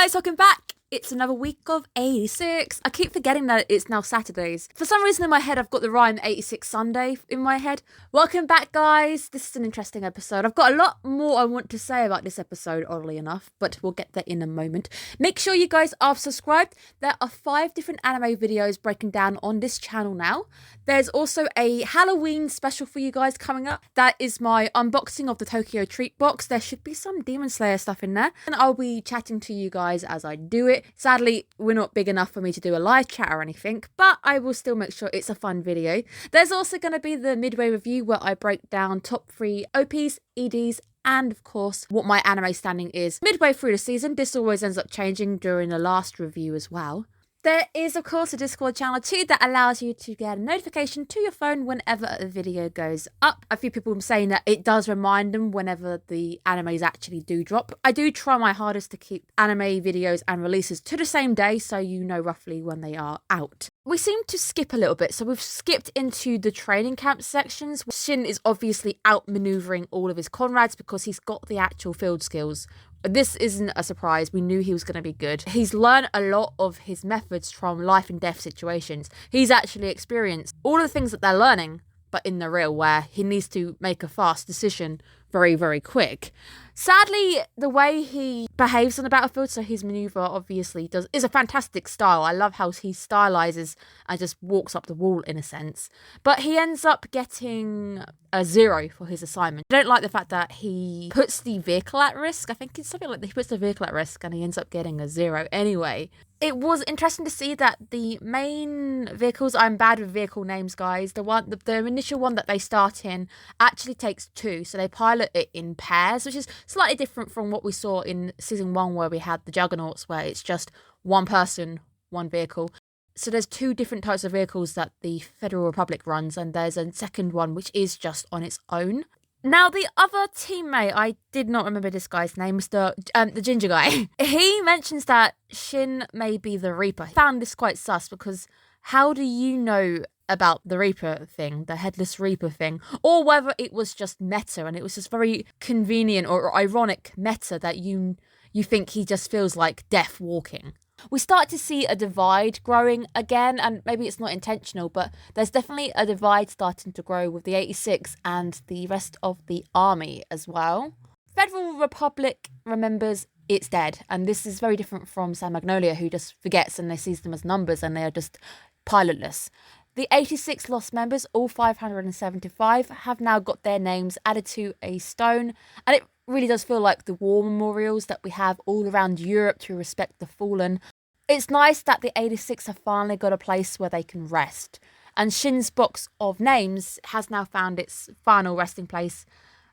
guys, welcome back. It's another week of 86. I keep forgetting that it's now Saturdays. For some reason in my head, I've got the rhyme 86 Sunday in my head. Welcome back, guys. This is an interesting episode. I've got a lot more I want to say about this episode, oddly enough, but we'll get there in a moment. Make sure you guys are subscribed. There are 5 different anime videos breaking down on this channel now. There's also a Halloween special for you guys coming up. That is my unboxing of the Tokyo Treat box. There should be some Demon Slayer stuff in there. And I'll be chatting to you guys as I do it. Sadly, we're not big enough for me to do a live chat or anything, but I will still make sure it's a fun video. There's also going to be the midway review where I break down top 3 OPs, EDs, and of course, what my anime standing is midway through the season. This always ends up changing during the last review as well. There is, of course, a Discord channel too that allows you to get a notification to your phone whenever a video goes up. A few people are saying that it does remind them whenever the animes actually do drop. I do try my hardest to keep anime videos and releases to the same day so you know roughly when they are out. We seem to skip a little bit, so we've skipped into the training camp sections. Shin is obviously outmaneuvering all of his comrades because he's got the actual field skills. This isn't a surprise. We knew he was going to be good. He's learned a lot of his methods from life and death situations. He's actually experienced all of the things that they're learning, but in the real, where he needs to make a fast decision very, very quick. Sadly, the way he behaves on the battlefield, so his maneuver obviously is a fantastic style. I love how he stylizes and just walks up the wall in a sense. But he ends up getting a 0 for his assignment. I don't like the fact that he puts the vehicle at risk. I think it's something like that. He puts the vehicle at risk and he ends up getting a 0 anyway. It was interesting to see that the main vehicles, I'm bad with vehicle names, guys. The initial one that they start in actually takes 2. So they pilot it in pairs, which is slightly different from what we saw in season 1 where we had the Juggernauts, where it's just one person, one vehicle. So there's 2 different types of vehicles that the Federal Republic runs, and there's a second one which is just on its own. Now, the other teammate, I did not remember this guy's name, the ginger guy. He mentions that Shin may be the Reaper. I found this quite sus because how do you know about the Reaper thing, the Headless Reaper thing, or whether it was just meta and it was just very convenient or ironic meta that you think he just feels like death walking. We start to see a divide growing again, and maybe it's not intentional, but there's definitely a divide starting to grow with the 86 and the rest of the army as well. Federal Republic remembers it's dead, and this is very different from San Magnolia, who just forgets and they sees them as numbers and they are just pilotless. The 86 lost members, all 575, have now got their names added to a stone, and it really does feel like the war memorials that we have all around Europe to respect the fallen. It's nice that the 86 have finally got a place where they can rest, and Shin's box of names has now found its final resting place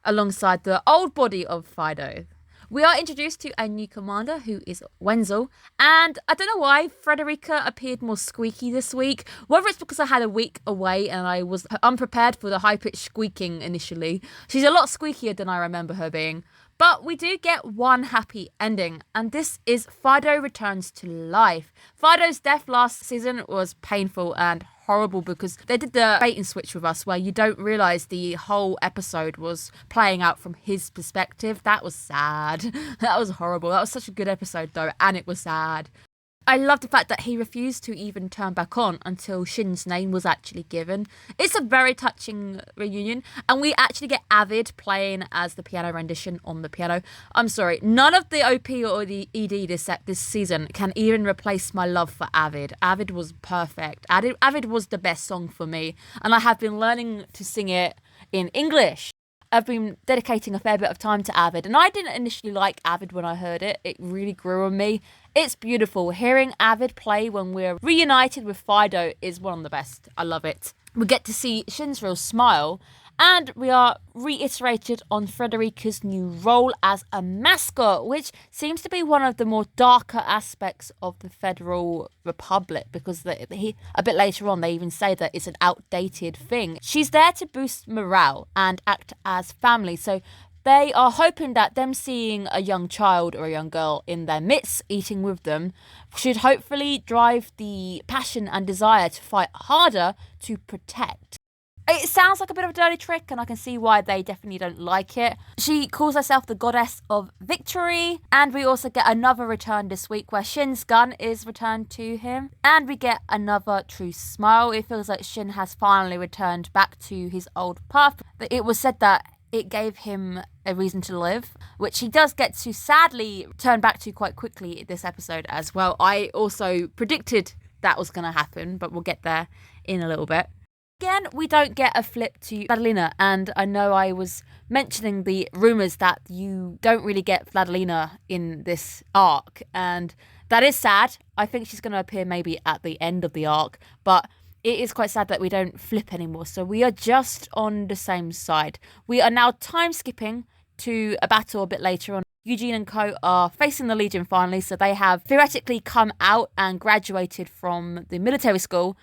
alongside the old body of Fido. We are introduced to a new commander who is Wenzel, and I don't know why Frederica appeared more squeaky this week, whether it's because I had a week away and I was unprepared for the high-pitched squeaking initially. She's a lot squeakier than I remember her being. But we do get one happy ending, and this is Fido returns to life. Fido's death last season was painful and horrible because they did the bait and switch with us where you don't realise the whole episode was playing out from his perspective. That was sad. That was horrible. That was such a good episode though, and it was sad. I love the fact that he refused to even turn back on until Shin's name was actually given. It's a very touching reunion, and we actually get Avid playing as the piano rendition on the piano. I'm sorry, none of the OP or the ED this season can even replace my love for Avid. Avid was perfect. Avid was the best song for me, and I have been learning to sing it in English. I've been dedicating a fair bit of time to Avid, and I didn't initially like Avid when I heard it. It really grew on me. It's beautiful. Hearing Avid play when we're reunited with Fido is one of the best. I love it. We get to see Shin's real smile, and we are reiterated on Frederica's new role as a mascot, which seems to be one of the more darker aspects of the Federal Republic, because a bit later on they even say that it's an outdated thing. She's there to boost morale and act as family, so they are hoping that them seeing a young child or a young girl in their midst eating with them should hopefully drive the passion and desire to fight harder to protect. It sounds like a bit of a dirty trick, and I can see why they definitely don't like it. She calls herself the goddess of victory, and we also get another return this week where Shin's gun is returned to him, and we get another true smile. It feels like Shin has finally returned back to his old path. It was said that it gave him a reason to live, which he does get to sadly turn back to quite quickly this episode as well. I also predicted that was going to happen, but we'll get there in a little bit. Again, we don't get a flip to Fladalina, and I know I was mentioning the rumours that you don't really get Fladalina in this arc, and that is sad. I think she's going to appear maybe at the end of the arc, but it is quite sad that we don't flip anymore, so we are just on the same side. We are now time skipping to a battle a bit later on. Eugene and Co are facing the Legion finally, so they have theoretically come out and graduated from the military school.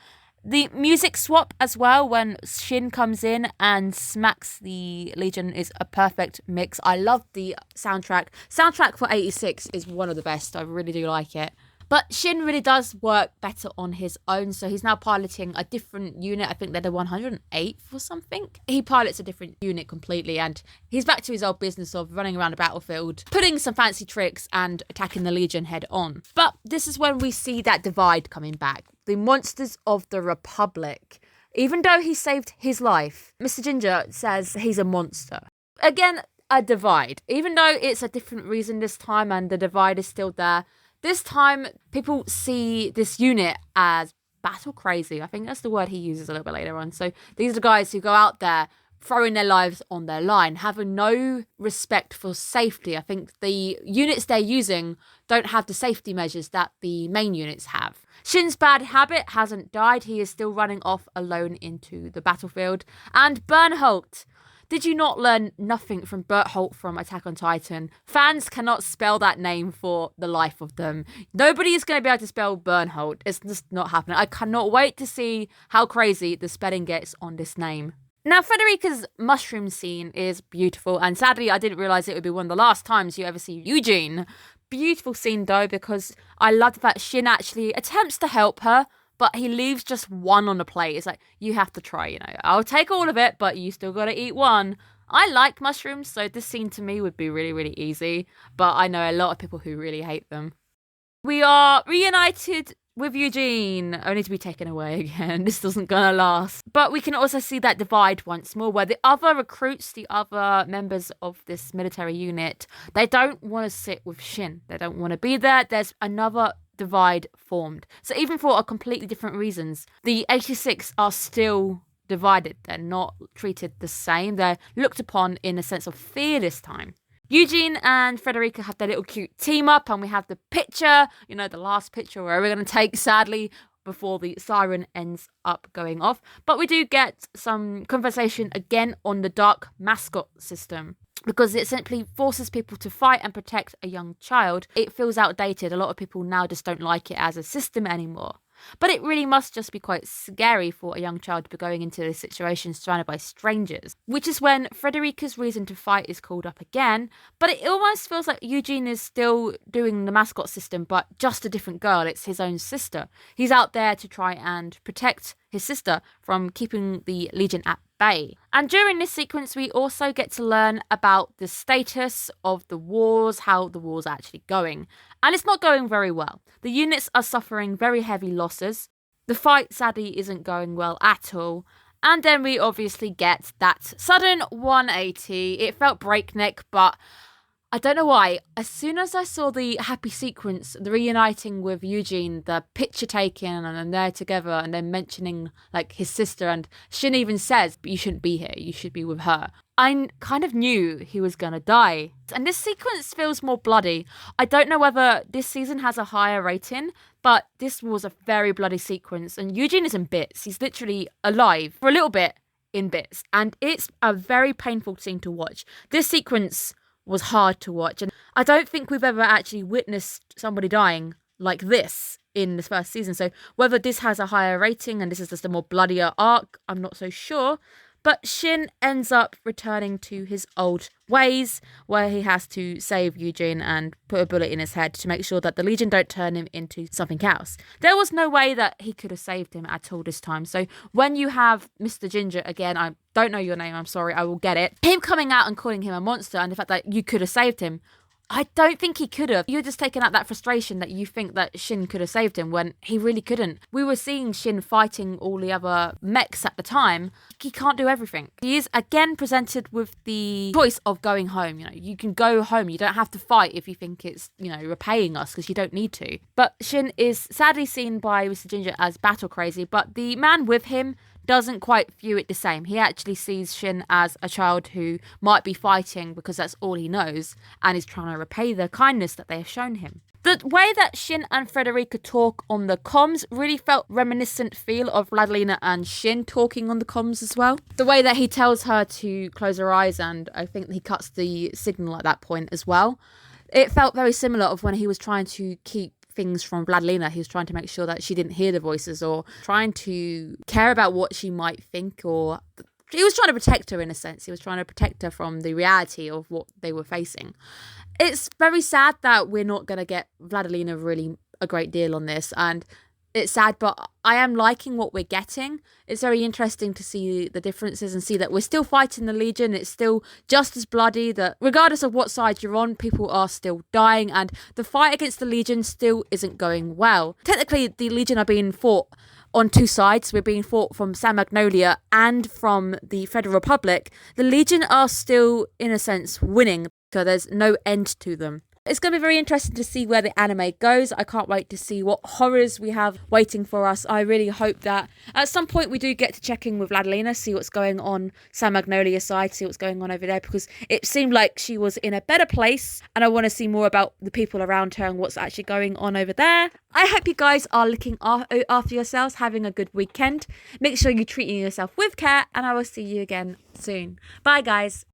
The music swap as well when Shin comes in and smacks the Legion is a perfect mix. I love the soundtrack. Soundtrack for 86 is one of the best. I really do like it. But Shin really does work better on his own, so he's now piloting a different unit. I think they're the 108th or something. He pilots a different unit completely, and he's back to his old business of running around the battlefield, putting some fancy tricks and attacking the Legion head on. But this is when we see that divide coming back. The monsters of the Republic. Even though he saved his life, Mr. Ginger says he's a monster. Again, a divide. Even though it's a different reason this time and the divide is still there, this time, people see this unit as battle crazy. I think that's the word he uses a little bit later on. So these are the guys who go out there throwing their lives on their line, having no respect for safety. I think the units they're using don't have the safety measures that the main units have. Shin's bad habit hasn't died. He is still running off alone into the battlefield. And Bernholt. Did you not learn nothing from Bertholt from Attack on Titan? Fans cannot spell that name for the life of them. Nobody is going to be able to spell Bernholt. It's just not happening. I cannot wait to see how crazy the spelling gets on this name. Now, Frederica's mushroom scene is beautiful, and sadly, I didn't realise it would be one of the last times you ever see Eugene. Beautiful scene, though, because I love the fact Shin actually attempts to help her, but he leaves just one on the plate. It's like, you have to try, you know. I'll take all of it, but you still got to eat one. I like mushrooms, so this scene to me would be really, really easy. But I know a lot of people who really hate them. We are reunited with Eugene, only to be taken away again. This isn't gonna last. But we can also see that divide once more, where the other recruits, the other members of this military unit, they don't want to sit with Shin. They don't want to be there. There's another divide formed. So even for a completely different reasons, the 86 are still divided. They're not treated the same. They're looked upon in a sense of fear this time. Eugene and Frederica have their little cute team up, and we have the picture, you know, the last picture where we're going to take, sadly, before the siren ends up going off. But we do get some conversation again on the dark mascot system, because it simply forces people to fight and protect a young child. It feels outdated. A lot of people now just don't like it as a system anymore. But it really must just be quite scary for a young child to be going into this situation surrounded by strangers. Which is when Frederica's reason to fight is called up again. But it almost feels like Eugene is still doing the mascot system, but just a different girl. It's his own sister. He's out there to try and protect his sister from keeping the Legion at bay. And during this sequence, we also get to learn about the status of the wars, how the war's actually going. And it's not going very well. The units are suffering very heavy losses. The fight, sadly, isn't going well at all. And then we obviously get that sudden 180. It felt breakneck, but I don't know why. As soon as I saw the happy sequence, the reuniting with Eugene, the picture taken and they're together and then mentioning like his sister, and Shin even says, but you shouldn't be here, you should be with her. I kind of knew he was going to die. And this sequence feels more bloody. I don't know whether this season has a higher rating, but this was a very bloody sequence. And Eugene is in bits. He's literally alive for a little bit in bits. And it's a very painful scene to watch. This sequence was hard to watch. And I don't think we've ever actually witnessed somebody dying like this in this first season. So whether this has a higher rating and this is just a more bloodier arc, I'm not so sure. But Shin ends up returning to his old ways, where he has to save Eugene and put a bullet in his head to make sure that the Legion don't turn him into something else. There was no way that he could have saved him at all this time. So when you have Mr. Ginger, again, I don't know your name, I'm sorry, I will get it, him coming out and calling him a monster and the fact that you could have saved him, I don't think he could have. You're just taking out that frustration that you think that Shin could have saved him when he really couldn't. We were seeing Shin fighting all the other mechs at the time. He can't do everything. He is again presented with the choice of going home. You know, you can go home. You don't have to fight if you think it's, you know, repaying us, because you don't need to. But Shin is sadly seen by Mr. Ginger as battle crazy, but the man with him doesn't quite view it the same. He actually sees Shin as a child who might be fighting because that's all he knows and is trying to repay the kindness that they have shown him. The way that Shin and Frederica talk on the comms really felt reminiscent feel of Vladilena and Shin talking on the comms as well. The way that he tells her to close her eyes, and I think he cuts the signal at that point as well. It felt very similar of when he was trying to keep things from Vladilena. He was trying to make sure that she didn't hear the voices or trying to care about what she might think, or he was trying to protect her in a sense. He was trying to protect her from the reality of what they were facing. It's very sad that we're not going to get Vladilena really a great deal on this, and it's sad, but I am liking what we're getting. It's very interesting to see the differences and see that we're still fighting the Legion. It's still just as bloody, that regardless of what side you're on, people are still dying, and the fight against the Legion still isn't going well. Technically, the Legion are being fought on two sides. We're being fought from San Magnolia and from the Federal Republic. The Legion are still, in a sense, winning, because there's no end to them. It's going to be very interesting to see where the anime goes. I can't wait to see what horrors we have waiting for us. I really hope that at some point we do get to check in with Vladilena, see what's going on San Magnolia side, see what's going on over there, because it seemed like she was in a better place and I want to see more about the people around her and what's actually going on over there. I hope you guys are looking after yourselves, having a good weekend. Make sure you're treating yourself with care, and I will see you again soon. Bye guys.